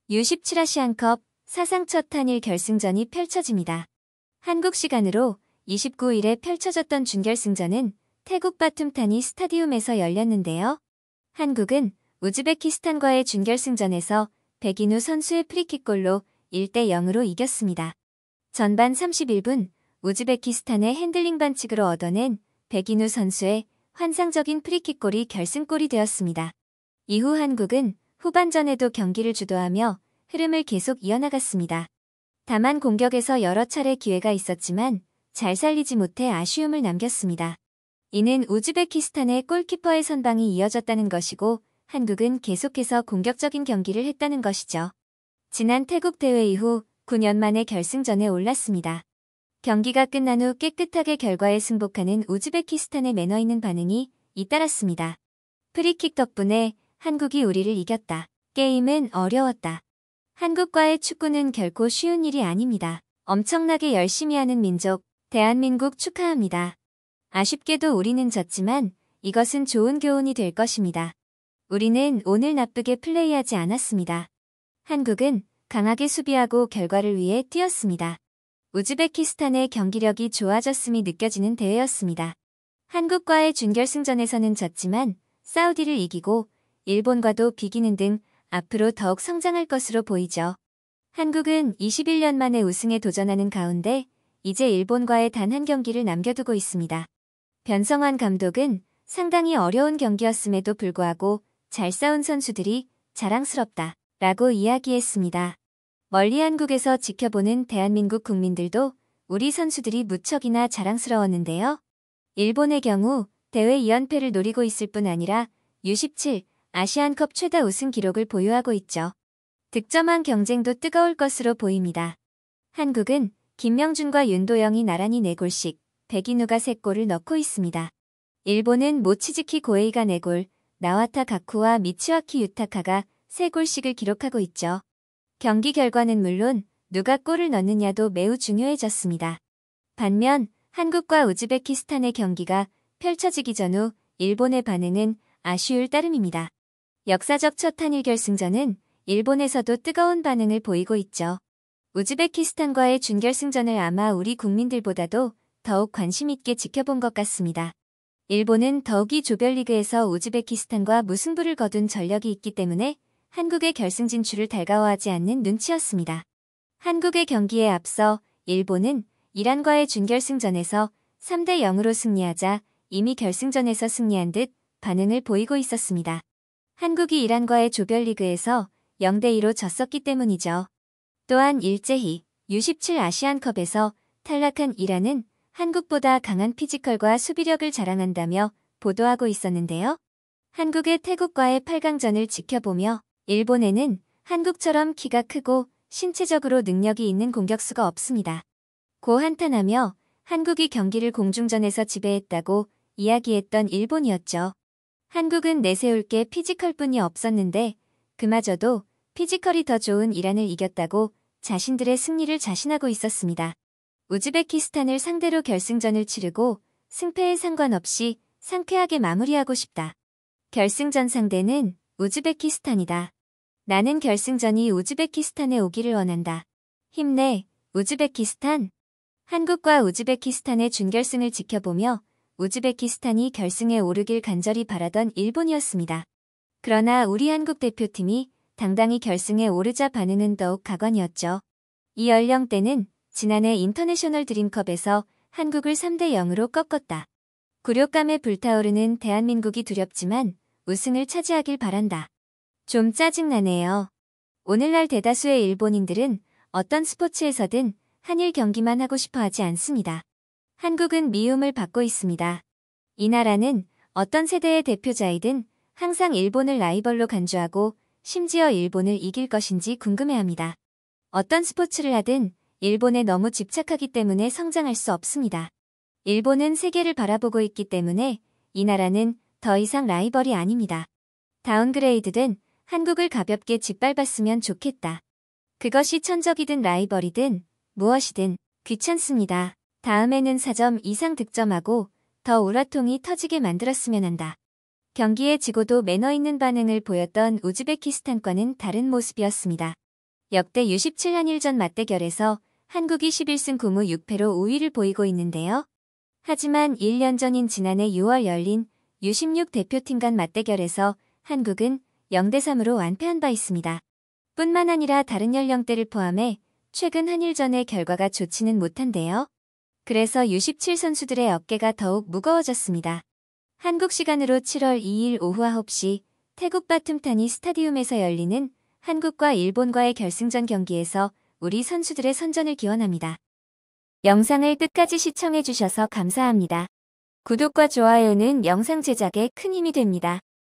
U17 아시안컵 사상 첫 한일 결승전이 펼쳐집니다. 한국 시간으로 29일에 펼쳐졌던 준결승전은 태국 바툼타니 스타디움에서 열렸는데요. 한국은 우즈베키스탄과의 준결승전에서 백인우 선수의 프리킥골로 1대0으로 이겼습니다. 전반 31분 우즈베키스탄의 핸들링 반칙으로 얻어낸 백인우 선수의 환상적인 프리킥골이 결승골이 되었습니다. 이후 한국은 후반전에도 경기를 주도하며 흐름을 계속 이어나갔습니다. 다만 공격에서 여러 차례 기회가 있었지만 잘 살리지 못해 아쉬움을 남겼습니다. 이는 우즈베키스탄의 골키퍼의 선방이 이어졌다는 것이고 한국은 계속해서 공격적인 경기를 했다는 것이죠. 지난 태국 대회 이후 9년 만에 결승전에 올랐습니다. 경기가 끝난 후 깨끗하게 결과에 승복하는 우즈베키스탄의 매너 있는 반응이 잇따랐습니다. 프리킥 덕분에 한국이 우리를 이겼다. 게임은 어려웠다. 한국과의 축구는 결코 쉬운 일이 아닙니다. 엄청나게 열심히 하는 민족, 대한민국 축하합니다. 아쉽게도 우리는 졌지만 이것은 좋은 교훈이 될 것입니다. 우리는 오늘 나쁘게 플레이하지 않았습니다. 한국은 강하게 수비하고 결과를 위해 뛰었습니다. 우즈베키스탄의 경기력이 좋아졌음이 느껴지는 대회였습니다. 한국과의 준결승전에서는 졌지만 사우디를 이기고 일본과도 비기는 등 앞으로 더욱 성장할 것으로 보이죠. 한국은 21년 만에 우승에 도전하는 가운데 이제 일본과의 단 한 경기를 남겨두고 있습니다. 변성환 감독은 상당히 어려운 경기였음에도 불구하고 잘 싸운 선수들이 자랑스럽다 라고 이야기했습니다. 멀리 한국에서 지켜보는 대한민국 국민들도 우리 선수들이 무척이나 자랑스러웠는데요. 일본의 경우 대회 2연패를 노리고 있을 뿐 아니라 U17 아시안컵 최다 우승 기록을 보유하고 있죠. 득점왕 경쟁도 뜨거울 것으로 보입니다. 한국은 김명준과 윤도영이 나란히 4골씩, 백인우가 3골을 넣고 있습니다. 일본은 모치즈키 고에이가 4골, 나와타 가쿠와 미치와키 유타카가 3골씩을 기록하고 있죠. 경기 결과는 물론 누가 골을 넣느냐도 매우 중요해졌습니다. 반면 한국과 우즈베키스탄의 경기가 펼쳐지기 전후 일본의 반응은 아쉬울 따름입니다. 역사적 첫 한일 결승전은 일본에서도 뜨거운 반응을 보이고 있죠. 우즈베키스탄과의 준결승전을 아마 우리 국민들보다도 더욱 관심 있게 지켜본 것 같습니다. 일본은 더욱이 조별리그에서 우즈베키스탄과 무승부를 거둔 전력이 있기 때문에 한국의 결승 진출을 달가워하지 않는 눈치였습니다. 한국의 경기에 앞서 일본은 이란과의 준결승전에서 3대0으로 승리하자 이미 결승전에서 승리한 듯 반응을 보이고 있었습니다. 한국이 이란과의 조별리그에서 0대2로 졌었기 때문이죠. 또한 일제히 U17 아시안컵에서 탈락한 이란은 한국보다 강한 피지컬과 수비력을 자랑한다며 보도하고 있었는데요. 한국의 태국과의 8강전을 지켜보며 일본에는 한국처럼 키가 크고 신체적으로 능력이 있는 공격수가 없습니다. 고 한탄하며 한국이 경기를 공중전에서 지배했다고 이야기했던 일본이었죠. 한국은 내세울 게 피지컬뿐이 없었는데 그마저도 피지컬이 더 좋은 이란을 이겼다고 자신들의 승리를 자신하고 있었습니다. 우즈베키스탄을 상대로 결승전을 치르고 승패에 상관없이 상쾌하게 마무리하고 싶다. 결승전 상대는 우즈베키스탄이다. 나는 결승전이 우즈베키스탄에 오기를 원한다. 힘내, 우즈베키스탄! 한국과 우즈베키스탄의 준결승을 지켜보며 우즈베키스탄이 결승에 오르길 간절히 바라던 일본이었습니다. 그러나 우리 한국 대표팀이 당당히 결승에 오르자 반응은 더욱 가관이었죠. 이 연령대는 지난해 인터내셔널 드림컵에서 한국을 3대0으로 꺾었다. 굴욕감에 불타오르는 대한민국이 두렵지만 우승을 차지하길 바란다. 좀 짜증나네요. 오늘날 대다수의 일본인들은 어떤 스포츠에서든 한일 경기만 하고 싶어 하지 않습니다. 한국은 미움을 받고 있습니다. 이 나라는 어떤 세대의 대표자이든 항상 일본을 라이벌로 간주하고 심지어 일본을 이길 것인지 궁금해합니다. 어떤 스포츠를 하든 일본에 너무 집착하기 때문에 성장할 수 없습니다. 일본은 세계를 바라보고 있기 때문에 이 나라는 더 이상 라이벌이 아닙니다. 다운그레이드된 한국을 가볍게 짓밟았으면 좋겠다. 그것이 천적이든 라이벌이든 무엇이든 귀찮습니다. 다음에는 4점 이상 득점하고 더 우라통이 터지게 만들었으면 한다. 경기에 지고도 매너 있는 반응을 보였던 우즈베키스탄과는 다른 모습이었습니다. 역대 U17 한일전 맞대결에서 한국이 11승 9무 6패로 우위를 보이고 있는데요. 하지만 1년 전인 지난해 6월 열린 U16 대표팀 간 맞대결에서 한국은 0대3으로 완패한 바 있습니다. 뿐만 아니라 다른 연령대를 포함해 최근 한일전의 결과가 좋지는 못한데요. 그래서 U17 선수들의 어깨가 더욱 무거워졌습니다. 한국 시간으로 7월 2일 오후 9시 태국 바툼타니 스타디움에서 열리는 한국과 일본과의 결승전 경기에서 우리 선수들의 선전을 기원합니다. 영상을 끝까지 시청해주셔서 감사합니다. 구독과 좋아요는 영상 제작에 큰 힘이 됩니다.